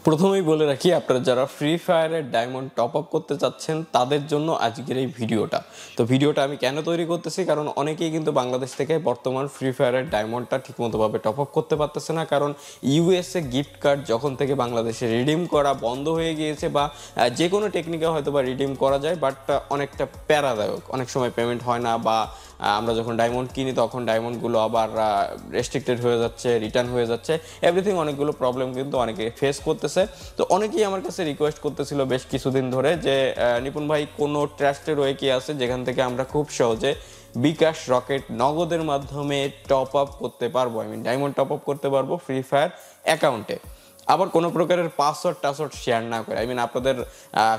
প্রথমেই বলে রাখি, আপনারা যারা ফ্রি ফায়ারের ডায়মন্ড টপ আপ করতে চাচ্ছেন তাদের জন্য আজকের এই ভিডিওটা। তো ভিডিওটা আমি কেন তৈরি করতেছি, কারণ অনেকেই কিন্তু বাংলাদেশ থেকে বর্তমান ফ্রি ফায়ারের ডায়মন্ডটা ঠিকমতোভাবে টপ আপ করতে পারতেছে না, কারণ ইউএসএ গিফট কার্ড যখন থেকে বাংলাদেশে রিডিম করা বন্ধ হয়ে গিয়েছে, বা যে কোনো টেকনিকে হয়তো বা রিডিম করা যায়, বাট অনেকটা প্যারাদায়ক, অনেক সময় পেমেন্ট হয় না, বা আমরা যখন ডায়মন্ড কিনি তখন ডায়মন্ডগুলো আবার রেস্ট্রিক্টেড হয়ে যাচ্ছে, রিটার্ন হয়ে যাচ্ছে, এভরিথিং অনেকগুলো প্রবলেম কিন্তু অনেকে ফেস করতেছে। তো অনেকেই আমার কাছে রিকোয়েস্ট করতেছিল বেশ কিছুদিন ধরে যে নিপুণ ভাই কোনো ট্রাস্টেড ওয়ে কি আছে যেখান থেকে আমরা খুব সহজে বিকাশ, রকেট, নগদের মাধ্যমে টপ আপ করতে পারবো, ডায়মন্ড টপ আপ করতে পারবো ফ্রি ফায়ার অ্যাকাউন্টে, আবার কোনো প্রকারের পাসওয়ার্ড শেয়ার না করে। আপনাদের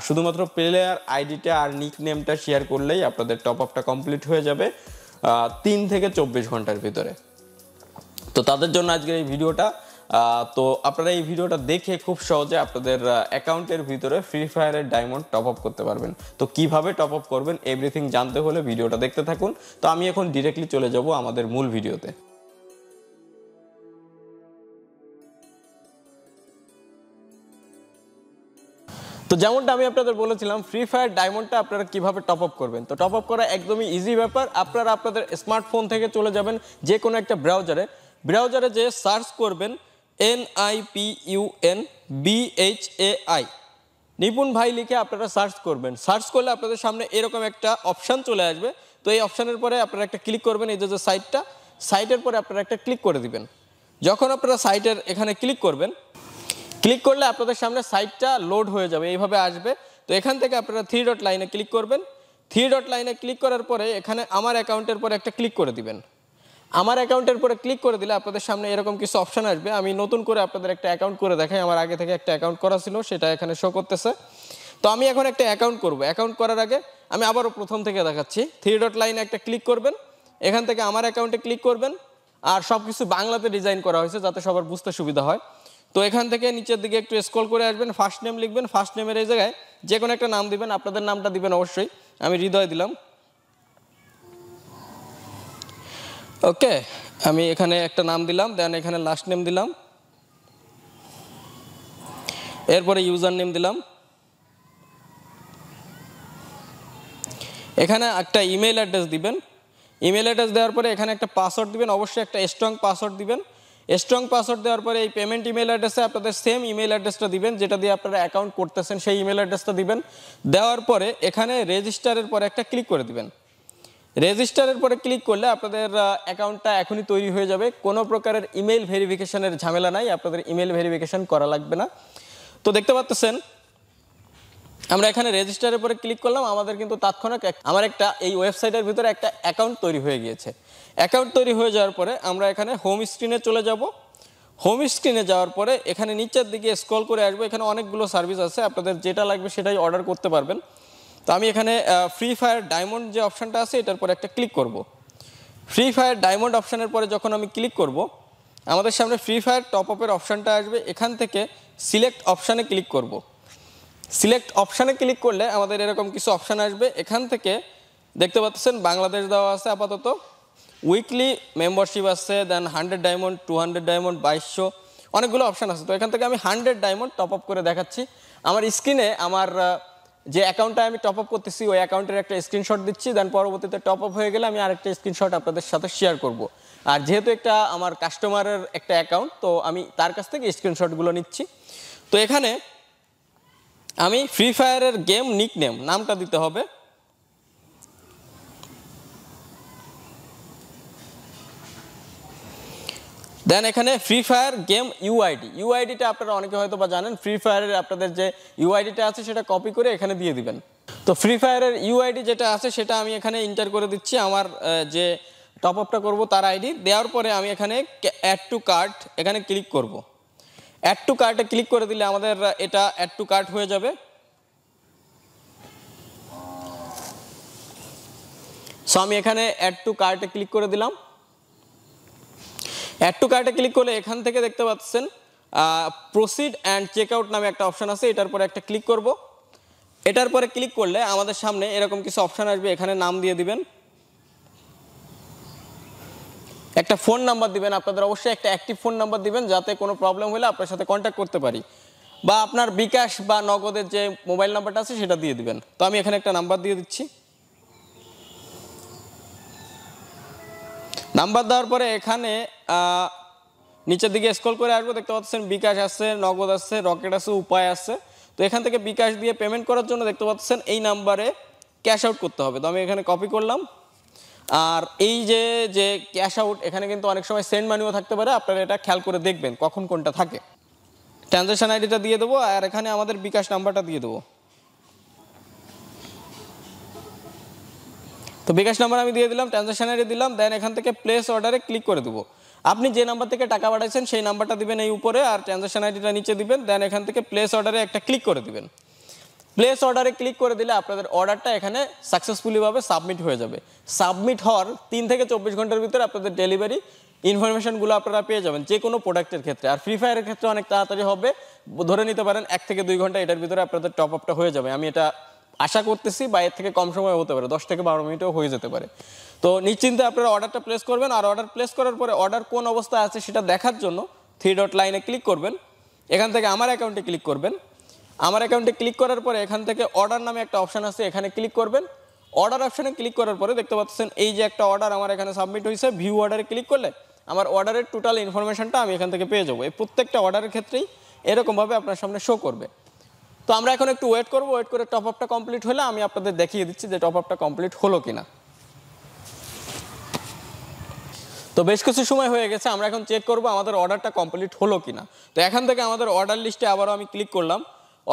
শুধুমাত্র প্লেয়ার আইডিটা আর নিক নেমটা শেয়ার করলেই আপনাদের টপ আপটা কমপ্লিট হয়ে যাবে 3 থেকে 24 ঘন্টার ভিতরে। তো তাদের জন্য আজকের এই ভিডিওটা। তো আপনারা এই ভিডিওটা দেখে খুব সহজে আপনাদের অ্যাকাউন্টের ভিতরে ফ্রি ফায়ারের ডায়মন্ড টপ আপ করতে পারবেন। তো কিভাবে টপ আপ করবেন এভরিথিং জানতে হলে ভিডিওটা দেখতে থাকুন। তো আমি এখন ডিরেক্টলি চলে যাব আমাদের মূল ভিডিওতে। তো যেমনটা আমি আপনাদের বলেছিলাম, ফ্রি ফায়ার ডায়মন্ডটা আপনারা কিভাবে টপ আপ করবেন। তো টপ আপ করা একদমই ইজি ব্যাপার। আপনারা আপনাদের স্মার্টফোন থেকে চলে যাবেন যে কোনো একটা ব্রাউজারে যে সার্চ করবেন NIPUNBHAI, নিপুণ ভাই লিখে আপনারা সার্চ করবেন। সার্চ করলে আপনাদের সামনে এরকম একটা অপশান চলে আসবে। তো এই অপশানের পরে আপনারা একটা ক্লিক করবেন, এই যে সাইটের পরে আপনারা একটা ক্লিক করে দিবেন। যখন আপনারা সাইটের এখানে ক্লিক করবেন, ক্লিক করলে আপনাদের সামনে সাইটটা লোড হয়ে যাবে, এইভাবে আসবে। তো এখান থেকে আপনারা 3 ডট লাইনে ক্লিক করবেন। 3 ডট লাইনে ক্লিক করার পরে এখানে আমার অ্যাকাউন্টের পরে একটা ক্লিক করে দিবেন। আমার অ্যাকাউন্টের পরে ক্লিক করে দিলে আপনাদের সামনে এরকম কিছু অপশান আসবে। আমি নতুন করে আপনাদের একটা অ্যাকাউন্ট করে দেখাই। আমার আগে থেকে একটা অ্যাকাউন্ট করা ছিল, সেটা এখানে শো করতেছে। তো আমি এখন একটা অ্যাকাউন্ট করব। অ্যাকাউন্ট করার আগে আমি আবারও প্রথম থেকে দেখাচ্ছি। 3 ডট লাইনে একটা ক্লিক করবেন, এখান থেকে আমার অ্যাকাউন্টে ক্লিক করবেন। আর সব কিছু বাংলাতে ডিজাইন করা হয়েছে যাতে সবার বুঝতে সুবিধা হয়। তো এখান থেকে নিচের দিকে একটু স্ক্রল করে আসবেন, ফার্স্ট নেম লিখবেন। ফার্স্ট নেমের এই জায়গায় যে কোনো একটা নাম দিবেন, আপনাদের নামটা দিবেন অবশ্যই। আমি হৃদয় দিলাম। ওকে, আমি এখানে একটা নাম দিলাম, দেন এখানে লাস্ট নেম দিলাম, এরপরে ইউজার নেম দিলাম। এখানে একটা ইমেল অ্যাড্রেস দিবেন। ইমেল অ্যাড্রেস দেওয়ার পরে এখানে একটা পাসওয়ার্ড দিবেন, অবশ্যই একটা স্ট্রং পাসওয়ার্ড দিবেন। স্ট্রং পাসওয়ার্ড দেওয়ার পরে এই পেমেন্ট ইমেল অ্যাড্রেসে আপনাদের সেম ইমেল অ্যাড্রেসটা দিবেন, যেটা দিয়ে আপনারা অ্যাকাউন্ট করতেছেন, সেই ইমেল অ্যাড্রেসটা দিবেন। দেওয়ার পরে এখানে রেজিস্টারের পরে একটা ক্লিক করে দিবেন। রেজিস্টারের পরে ক্লিক করলে আপনাদের অ্যাকাউন্টটা এখনই তৈরি হয়ে যাবে। কোনো প্রকারের ইমেল ভেরিফিকেশনের ঝামেলা নাই, আপনাদের ইমেল ভেরিফিকেশন করা লাগবে না। তো দেখতে পাচ্ছেন আমরা এখানে রেজিস্টারের পরে ক্লিক করলাম, আমাদের কিন্তু তাৎক্ষণিক আমার একটা এই ওয়েবসাইটের ভিতরে একটা অ্যাকাউন্ট তৈরি হয়ে গিয়েছে। অ্যাকাউন্ট তৈরি হয়ে যাওয়ার পরে আমরা এখানে হোম স্ক্রিনে চলে যাব। হোম স্ক্রিনে যাওয়ার পরে এখানে নিচের দিকে স্ক্রল করে আসবো। এখানে অনেকগুলো সার্ভিস আছে, আপনাদের যেটা লাগবে সেটাই অর্ডার করতে পারবেন। তো আমি এখানে ফ্রি ফায়ার ডায়মন্ড যে অপশানটা আছে এটার পরে একটা ক্লিক করব। ফ্রি ফায়ার ডায়মন্ড অপশানের পরে যখন আমি ক্লিক করব, আমাদের সামনে ফ্রি ফায়ার টপ আপের অপশানটা আসবে। এখান থেকে সিলেক্ট অপশানে ক্লিক করব। সিলেক্ট অপশানে ক্লিক করলে আমাদের এরকম কিছু অপশান আসবে। এখান থেকে দেখতে পাচ্ছেন বাংলাদেশ দেওয়া আছে আপাতত, উইকলি মেম্বারশিপ আছে, দেন 100 ডায়মন্ড, 200 ডায়মন্ড, 2200, অনেকগুলো অপশান আছে। তো এখান থেকে আমি 100 ডায়মন্ড টপ আপ করে দেখাচ্ছি। আমার স্ক্রিনে আমার যে অ্যাকাউন্টটা আমি টপ আপ করতেছি ওই অ্যাকাউন্টের একটা স্ক্রিনশট দিচ্ছি, দেন পরবর্তীতে টপ আপ হয়ে গেলে আমি আরেকটা স্ক্রিনশট আপনাদের সাথে শেয়ার করব। আর যেহেতু একটা আমার কাস্টমারের একটা অ্যাকাউন্ট, তো আমি তার কাছ থেকে স্ক্রিনশটগুলো নিচ্ছি। তো এখানে আমি ফ্রি ফায়ারের গেম নিক নেম নামটা দিতে হবে। দেন এখানে ফ্রি ফায়ার গেম ইউআইডিটা আপনারা অনেকে হয়তো বা জানেন। ফ্রি ফায়ারের আপনাদের যে ইউআইডিটা আছে সেটা কপি করে এখানে দিয়ে দিবেন। তো ফ্রি ফায়ারের ইউআইডি যেটা আছে সেটা আমি এখানে এন্টার করে দিচ্ছি, আমার যে টপ আপটা করবো তার আইডি। দেওয়ার পরে আমি এখানে অ্যাড টু কার্ট এখানে ক্লিক করব। অ্যাড টু কার্টে ক্লিক করে দিলে আমাদের এটা অ্যাড টু কার্ট হয়ে যাবে। সো আমি এখানে অ্যাড টু কার্টে ক্লিক করে দিলাম। অ্যাড টু কার্টে ক্লিক করলে এখান থেকে দেখতে পাচ্ছেন প্রসিড অ্যান্ড চেক আউট নামে একটা অপশান আছে, এটার পরে একটা ক্লিক করব। এটার পরে ক্লিক করলে আমাদের সামনে এরকম কিছু অপশান আসবে। এখানে নাম দিয়ে দিবেন, একটা ফোন নাম্বার দিবেন। আপনাদের অবশ্যই একটা অ্যাক্টিভ ফোন নাম্বার দিবেন, যাতে কোনো প্রবলেম হলে আপনার সাথে কন্ট্যাক্ট করতে পারি। বা আপনার বিকাশ বা নগদের যে মোবাইল নাম্বারটা আছে সেটা দিয়ে দিবেন। তো আমি এখানে একটা নাম্বার দিয়ে দিচ্ছি। নাম্বার দেওয়ার পরে এখানে নিচের দিকে স্ক্রল করে আসবো, দেখতে পাচ্ছেন বিকাশ আছে, নগদ আছে, রকেট আছে, উপায় আছে। তো এখান থেকে বিকাশ দিয়ে পেমেন্ট করার জন্য দেখতে পাচ্ছেন এই নাম্বারে ক্যাশ আউট করতে হবে। তো আমি এখানে কপি করলাম। আর এই যে যে ক্যাশ আউট, এখানে কিন্তু অনেক সময় সেন্ড মানিও থাকতে পারে, আপনারা এটা খেয়াল করে দেখবেন কখন কোনটা থাকে। ট্রানজ্যাকশন আইডিটা দিয়ে দেবো আর এখানে আমাদের বিকাশ নাম্বারটা দিয়ে দেবো। তো বিকাশ নাম্বার আমি দিয়ে দিলাম, ট্রানজ্যাকশন আইডি দিলাম, দেন এখান থেকে প্লেস অর্ডারে ক্লিক করে দেবো। আপনি যে নাম্বার থেকে টাকা পাঠাইছেন সেই নাম্বারটা দিবেন এই উপরে, আর ট্রানজ্যাকশন আইডিটা নিচে দিবেন। দেন এখান থেকে প্লেস অর্ডারে একটা ক্লিক করে দিবেন। প্লেস অর্ডারে ক্লিক করে দিলে আপনাদের অর্ডারটা এখানে সাকসেসফুলিভাবে সাবমিট হয়ে যাবে। সাবমিট হওয়ার 3 থেকে 24 ঘন্টার ভিতরে আপনাদের ডেলিভারি ইনফরমেশনগুলো আপনারা পেয়ে যাবেন যে কোনো প্রোডাক্টের ক্ষেত্রে। আর ফ্রি ফায়ারের ক্ষেত্রে অনেক তাড়াতাড়ি হবে, ধরে নিতে পারেন 1 থেকে 2 ঘন্টা এটার ভিতরে আপনাদের টপ আপটা হয়ে যাবে। আমি এটা আশা করতেছি, বা এর থেকে কম সময় হতে পারে, 10 থেকে 12 মিনিটেও হয়ে যেতে পারে। তো নিশ্চিন্তে আপনারা অর্ডারটা প্লেস করবেন। আর অর্ডার প্লেস করার পরে অর্ডার কোন অবস্থায় আছে সেটা দেখার জন্য 3 ডট লাইনে ক্লিক করবেন। এখান থেকে আমার অ্যাকাউন্টে ক্লিক করবেন। আমার অ্যাকাউন্টে ক্লিক করার পরে এখান থেকে অর্ডার নামে একটা অপশান আছে, এখানে ক্লিক করবেন। অর্ডার অপশানে ক্লিক করার পরে দেখতে পাচ্ছেন এই যে একটা অর্ডার আমার এখানে সাবমিট হয়েছে, ভিউ অর্ডারে ক্লিক করলে আমার অর্ডারের টোটাল ইনফরমেশনটা আমি এখান থেকে পেয়ে যাবো। এই প্রত্যেকটা অর্ডারের ক্ষেত্রেই এরকমভাবে আপনার সামনে শো করবে। তো আমরা এখন একটু ওয়েট করবো, ওয়েট করে টপ আপটা কমপ্লিট হলে আমি আপনাদের দেখিয়ে দিচ্ছি যে টপ আপটা কমপ্লিট হলো কিনা। তো বেশ কিছু সময় হয়ে গেছে, আমরা এখন চেক করবো আমাদের অর্ডারটা কমপ্লিট হলো কিনা। তো এখান থেকে আমাদের অর্ডার লিস্টে আবারও আমি ক্লিক করলাম।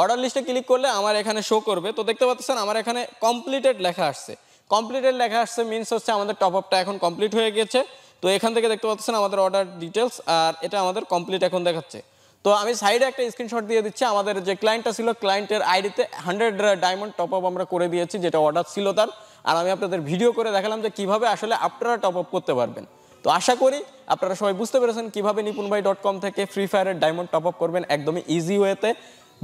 অর্ডার লিস্টে ক্লিক করলে আমার এখানে শো করবে। তো দেখতে পাচ্ছেন আমার এখানে কমপ্লিটেড লেখা আসছে। কমপ্লিটেড লেখা আসছে মিনস হচ্ছে আমাদের টপ আপটা এখন কমপ্লিট হয়ে গেছে। তো এখান থেকে দেখতে পাচ্ছেন আমাদের অর্ডার ডিটেলস, আর এটা আমাদের কমপ্লিট এখন দেখাচ্ছে। তো আমি সাইডে একটা স্ক্রিনশট দিয়ে দিচ্ছি। আমাদের যে ক্লায়েন্টটা ছিল, ক্লায়েন্টের আইডিতে 100 ডায়মন্ড টপ আপ আমরা করে দিয়েছি, যেটা অর্ডার ছিল তার। আর আমি আপনাদের ভিডিও করে দেখালাম যে কীভাবে আসলে আপনারা টপ আপ করতে পারবেন। তো আশা করি আপনারা সবাই বুঝতে পেরেছেন কীভাবে nipunbhai.com থেকে ফ্রি ফায়ারের ডায়মন্ড টপ আপ করবেন একদমই ইজি ওয়েতে।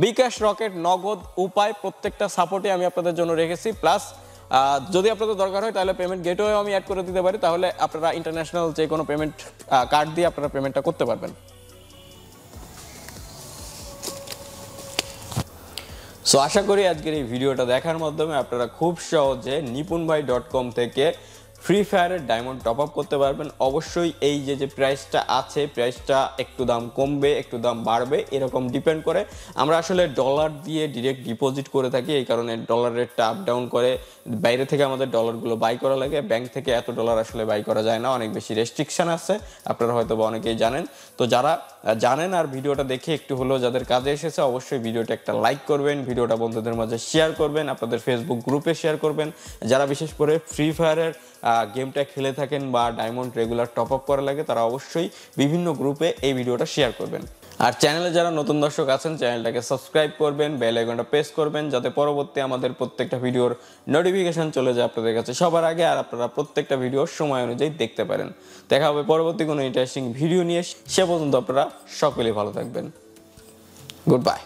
বিকাশ, রকেট, নগদ, উপায় প্রত্যেকটা সাপোর্টে আমি আপনাদের জন্য রেখেছি। প্লাস যদি আপনাদের দরকার হয় তাহলে পেমেন্ট গেটওয়ে আমি অ্যাড করে দিতে পারি, তাহলে আপনারা ইন্টারন্যাশনাল যে কোনো পেমেন্ট কার্ড দিয়ে আপনারা পেমেন্টটা করতে পারবেন। সো আশা করি আজকের এই ভিডিওটা দেখার মাধ্যমে আপনারা খুব সহজে nipunbhai.com থেকে ফ্রি ফায়ারের ডায়মন্ড টপ আপ করতে পারবেন। অবশ্যই এই যে প্রাইসটা আছে, প্রাইসটা একটু দাম কমবে, একটু দাম বাড়বে, এরকম ডিপেন্ড করে। আমরা আসলে ডলার দিয়ে ডিরেক্ট ডিপোজিট করে থাকি, এই কারণে ডলার রেটটা আপ ডাউন করে। বাইরে থেকে আমাদের ডলারগুলো বাই করা লাগে, ব্যাংক থেকে এত ডলার আসলে বাই করা যায় না, অনেক বেশি রেস্ট্রিকশন আছে, আপনারা হয়তো বা অনেকেই জানেন। তো যারা জানেন আর ভিডিওটা দেখে একটু হলেও যাদের কাজে এসেছে, অবশ্যই ভিডিওটা একটা লাইক করবেন, ভিডিওটা বন্ধুদের মাঝে শেয়ার করবেন, আপনাদের ফেসবুক গ্রুপে শেয়ার করবেন। যারা বিশেষ করে ফ্রি ফায়ারের গেমটা খেলে থাকেন বা ডায়মন্ড রেগুলার টপ আপ করা লাগে, তারা অবশ্যই বিভিন্ন গ্রুপে এই ভিডিওটা শেয়ার করবেন। আর চ্যানেলে যারা নতুন দর্শক আছেন, চ্যানেলটাকে সাবস্ক্রাইব করবেন, বেল আইকনটা প্রেস করবেন, যাতে পরবর্তী আমাদের প্রত্যেকটা ভিডিওর নোটিফিকেশন চলে যায় আপনাদের কাছে সবার আগে, আর আপনারা প্রত্যেকটা ভিডিও সময় অনুযায়ী দেখতে পারেন। দেখা হবে পরবর্তী কোনো ইন্টারেস্টিং ভিডিও নিয়ে। সে পর্যন্ত আপনারা সকলেই ভালো থাকবেন। Good bye.